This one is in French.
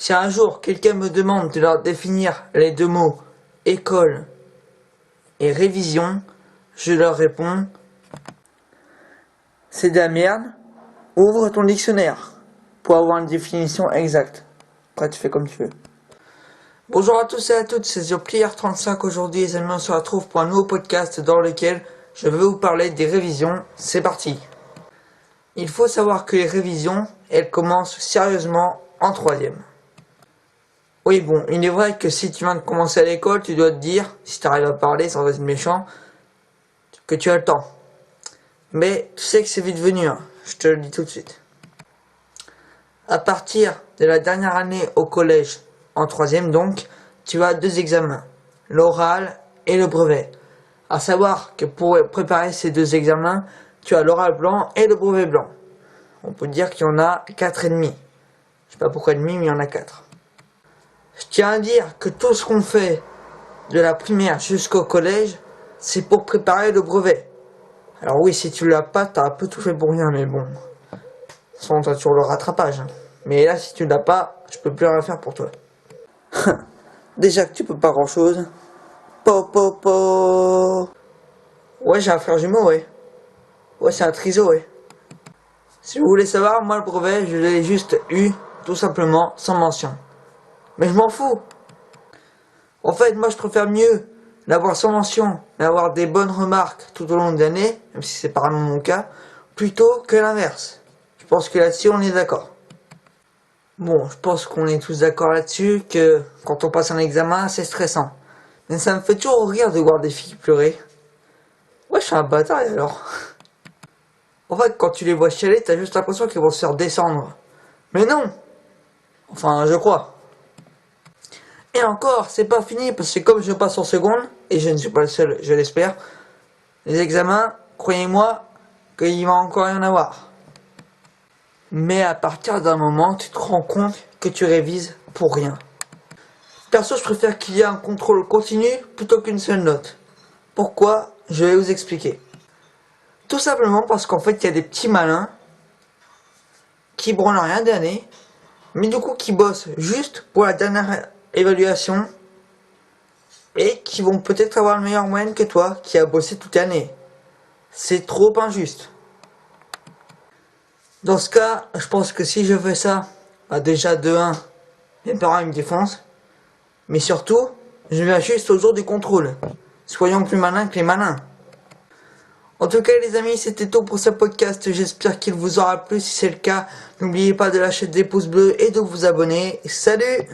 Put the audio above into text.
Si un jour quelqu'un me demande de leur définir les deux mots école et révision, je leur réponds: c'est de la merde, ouvre ton dictionnaire pour avoir une définition exacte. Après tu fais comme tu veux. Bonjour à tous et à toutes, c'est ThePlayer35 aujourd'hui les amis, on se retrouve pour un nouveau podcast dans lequel je vais vous parler des révisions. C'est parti. Il faut savoir que les révisions, elles commencent sérieusement en 3e. Oui bon, il est vrai que si tu viens de commencer à l'école, tu dois te dire, si tu arrives à parler sans être méchant, que tu as le temps. Mais tu sais que c'est vite venu, hein, je te le dis tout de suite. À partir de la dernière année au collège, en 3e donc, tu as 2 examens, l'oral et le brevet. À savoir que pour préparer ces 2 examens, tu as l'oral blanc et le brevet blanc. On peut dire qu'il y en a 4,5. Je sais pas pourquoi demi, mais il y en a 4. Je tiens à dire que tout ce qu'on fait de la primaire jusqu'au collège, c'est pour préparer le brevet. Alors oui, si tu l'as pas, t'as un peu tout fait pour rien, mais bon. Sans t'as toujours le rattrapage. Hein. Mais là, si tu l'as pas, je peux plus rien faire pour toi. Déjà que tu peux pas grand chose. Ouais, j'ai un frère jumeau, ouais. Ouais, c'est un triso, ouais. Si vous voulez savoir, moi le brevet, je l'ai juste eu, tout simplement, sans mention. Mais je m'en fous. En fait, moi je préfère mieux l'avoir sans mention, mais avoir des bonnes remarques tout au long de l'année, même si c'est pas vraiment mon cas, plutôt que l'inverse. Je pense que là-dessus on est d'accord. Bon, je pense qu'on est tous d'accord là-dessus, que quand on passe un examen, c'est stressant. Mais ça me fait toujours rire de voir des filles pleurer. Ouais, je suis un bâtard alors. En fait, quand tu les vois chialer, t'as juste l'impression qu'ils vont se faire descendre. Mais non! Enfin, je crois. Et encore, c'est pas fini, parce que comme je passe en seconde, et je ne suis pas le seul, je l'espère, les examens, croyez-moi, qu'il va encore y en avoir. Mais à partir d'un moment, tu te rends compte que tu révises pour rien. Perso, je préfère qu'il y ait un contrôle continu plutôt qu'une seule note. Pourquoi? Je vais vous expliquer. Tout simplement parce qu'en fait, il y a des petits malins qui branlent rien d'année, mais du coup qui bossent juste pour la dernière évaluation et qui vont peut-être avoir une meilleure moyenne que toi qui a bossé toute l'année. C'est trop injuste. Dans ce cas, je pense que si je fais ça, bah déjà de 1, mes parents ils me défoncent, mais surtout, je viens juste au jour du contrôle. Soyons plus malins que les malins. En tout cas les amis, c'était tout pour ce podcast, j'espère qu'il vous aura plu. Si c'est le cas, n'oubliez pas de lâcher des pouces bleus et de vous abonner. Salut!